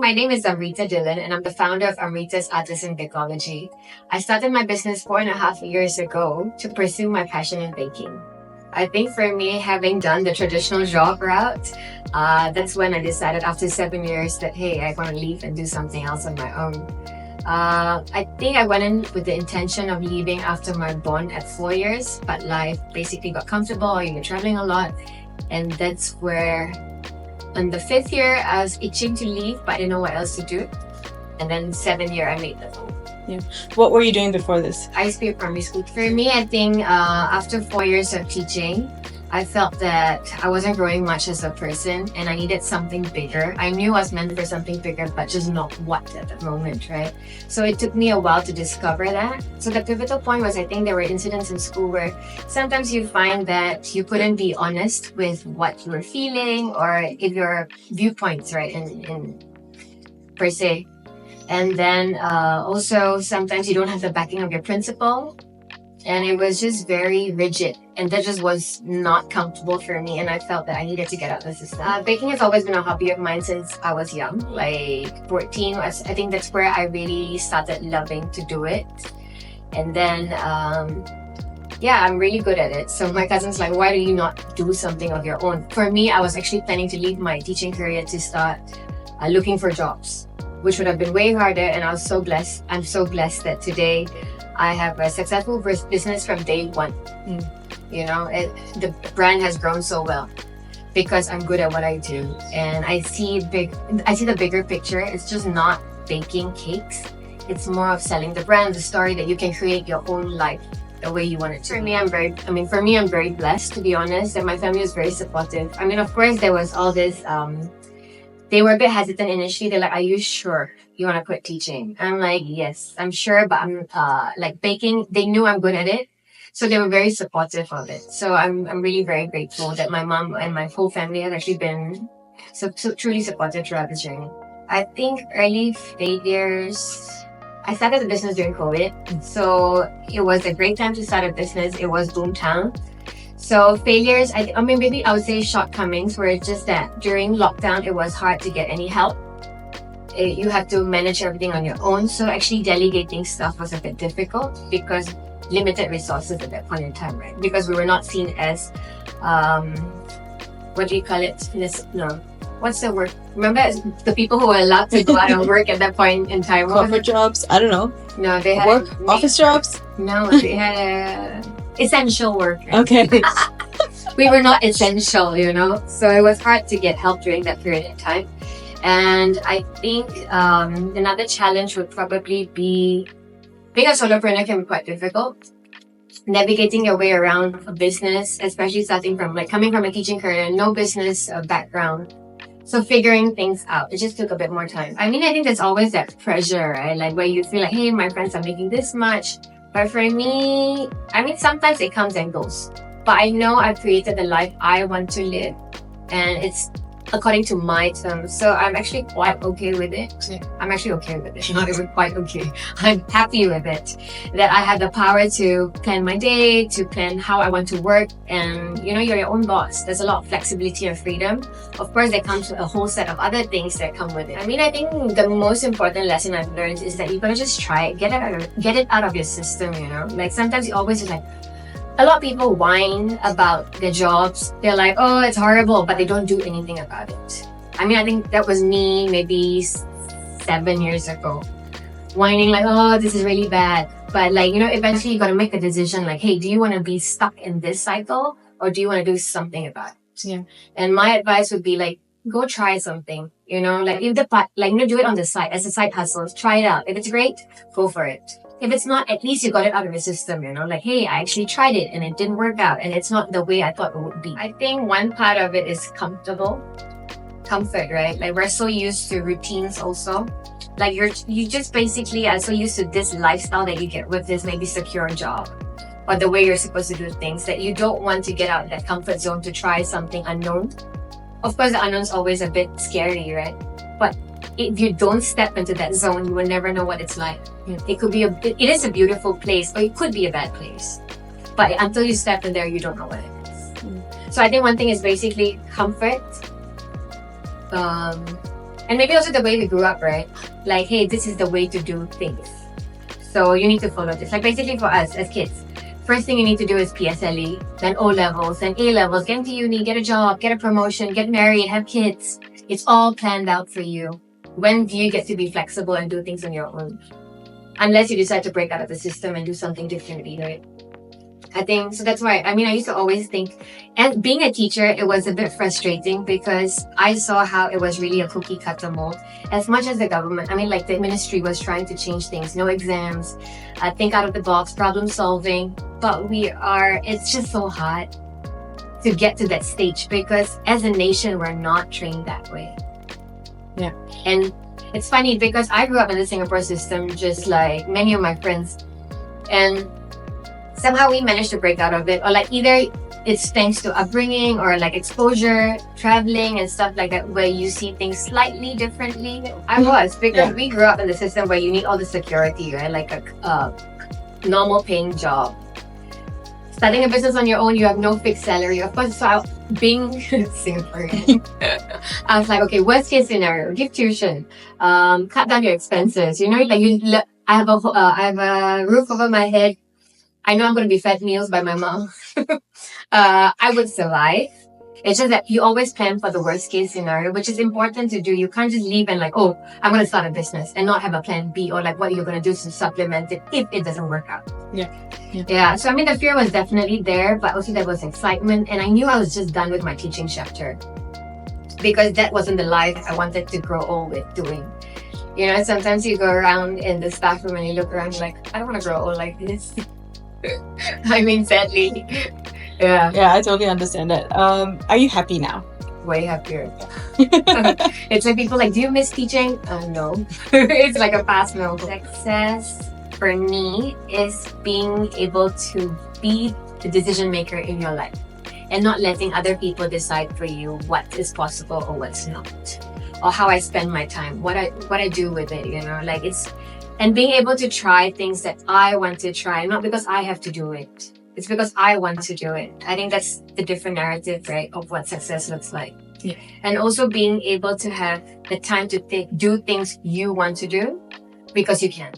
My name is Amrita Dhillon, and I'm the founder of Amrita's Artisan Bakeology. I started my business 4.5 years ago to pursue my passion in baking. I think for me, having done the traditional job route, that's when I decided after 7 years that, hey, I want to leave and do something else on my own. I think I went in with the intention of leaving after my bond at 4 years, but life basically got comfortable. You were traveling a lot, and that's where on the 5th year, I was itching to leave, but I didn't know what else to do. And then 7th year, I made the move. Yeah. What were you doing before this? I used to be a primary school. For me, I think after 4 years of teaching, I felt that I wasn't growing much as a person and I needed something bigger. I knew I was meant for something bigger, but just not what at the moment, right? So it took me a while to discover that. So the pivotal point was, I think there were incidents in school where sometimes you find that you couldn't be honest with what you were feeling or if your viewpoints, right, in per se. And then also sometimes you don't have the backing of your principal. And it was just very rigid. And that just was not comfortable for me. And I felt that I needed to get out of the system. Baking has always been a hobby of mine since I was young. Like 14, I think that's where I really started loving to do it. And then, yeah, I'm really good at it. So my cousin's like, why do you not do something of your own? For me, I was actually planning to leave my teaching career to start looking for jobs, which would have been way harder. And I was so blessed. I'm so blessed that today I have a successful business from day one. You know, the brand has grown so well because I'm good at what I do, and I see the bigger picture. It's just not baking cakes. It's more of selling the brand, the story that you can create your own life the way you want it to. For me, I'm very blessed, to be honest, and my family was very supportive. I mean, of course, there was all this. They were a bit hesitant initially. They're like, are you sure you want to quit teaching? I'm like, yes, I'm sure, but I'm like baking. They knew I'm good at it. So they were very supportive of it. So I'm really very grateful that my mom and my whole family have actually been so truly supportive throughout this journey. I think early failures, I started the business during COVID. So it was a great time to start a business. It was boomtown. So failures, I mean, maybe I would say shortcomings were just that during lockdown, it was hard to get any help. You had to manage everything on your own. So actually delegating stuff was a bit difficult because limited resources at that point in time, right? Because we were not seen as, what do you call it? No. What's the word? Remember the people who were allowed to go out and work at that point in time? Corporate jobs? I don't know. No, they had work, office jobs? No, they had essential work. Right? Okay. We were not essential, you know? So it was hard to get help during that period of time. And I think another challenge would probably be being a solopreneur can be quite difficult. Navigating your way around a business, especially starting from coming from a teaching career, no business background. So figuring things out, it just took a bit more time. I mean, I think there's always that pressure, right? Like where you feel like, hey, my friends are making this much. But for me, I mean, sometimes it comes and goes. But I know I've created the life I want to live. And it's according to my terms. So I'm actually quite okay with it. I'm actually okay with it. Not even quite okay. I'm happy with it. That I have the power to plan my day, to plan how I want to work. And, you know, you're your own boss. There's a lot of flexibility and freedom. Of course, there comes a whole set of other things that come with it. I mean, I think the most important lesson I've learned is that you gotta just try it. Get it out of your system, you know? Like sometimes you always like, a lot of people whine about their jobs. They're like, oh, it's horrible, but they don't do anything about it. I mean, I think that was me maybe 7 years ago. Whining like, oh, this is really bad. But like, you know, eventually you got to make a decision like, hey, do you want to be stuck in this cycle or do you want to do something about it? Yeah. And my advice would be like, go try something, you know, like if do it on the side as a side hustle, try it out. If it's great, go for it. If it's not, at least you got it out of your system, you know, like, hey, I actually tried it and it didn't work out and it's not the way I thought it would be. I think one part of it is comfort, right? Like we're so used to routines also. Like you just basically are so used to this lifestyle that you get with this maybe secure job or the way you're supposed to do things that you don't want to get out of that comfort zone to try something unknown. Of course, the unknown's always a bit scary, right? But if you don't step into that zone, you will never know what it's like. It is a beautiful place, or it could be a bad place. But until you step in there, you don't know what it is. So I think one thing is basically comfort. And And maybe also the way we grew up, right? Like, hey, this is the way to do things. So you need to follow this. Like basically for us as kids, first thing you need to do is PSLE, then O levels, then A levels, get into uni, get a job, get a promotion, get married, have kids. It's all planned out for you. When do you get to be flexible and do things on your own? Unless you decide to break out of the system and do something differently, right? I think so. That's why I used to always think, and being a teacher, it was a bit frustrating because I saw how it was really a cookie cutter mold. As much as the government, like the ministry was trying to change things, no exams, think out of the box, problem solving. But it's just so hard to get to that stage because as a nation, we're not trained that way. Yeah. And it's funny because I grew up in the Singapore system, just like many of my friends. And somehow we managed to break out of it, or like either it's thanks to upbringing or like exposure, traveling and stuff like that, where you see things slightly differently. Because we grew up in the system where you need all the security, right? Like a normal paying job. Starting a business on your own, you have no fixed salary. Of course, so being Singaporean, I was like, okay, worst case scenario, give tuition, cut down your expenses. I have a roof over my head. I know I'm going to be fed meals by my mom. I would survive. It's just that you always plan for the worst case scenario, which is important to do. You can't just leave and like, oh, I'm going to start a business and not have a plan B or like what you're going to do to supplement it if it doesn't work out. Yeah. So the fear was definitely there, but also there was excitement. And I knew I was just done with my teaching chapter because that wasn't the life I wanted to grow old with doing. Sometimes you go around in the staff room and you look around like, I don't want to grow old like this. Sadly. Yeah, I totally understand that. Are you happy now? Way happier. It's like people like, do you miss teaching? No. It's like a fast no. Success for me is being able to be the decision maker in your life and not letting other people decide for you what is possible or what's not, or how I spend my time, what I do with it. And being able to try things that I want to try, not because I have to do it. It's because I want to do it. I think that's the different narrative, right, of what success looks like. Yeah. And also being able to have the time to do things you want to do because you can.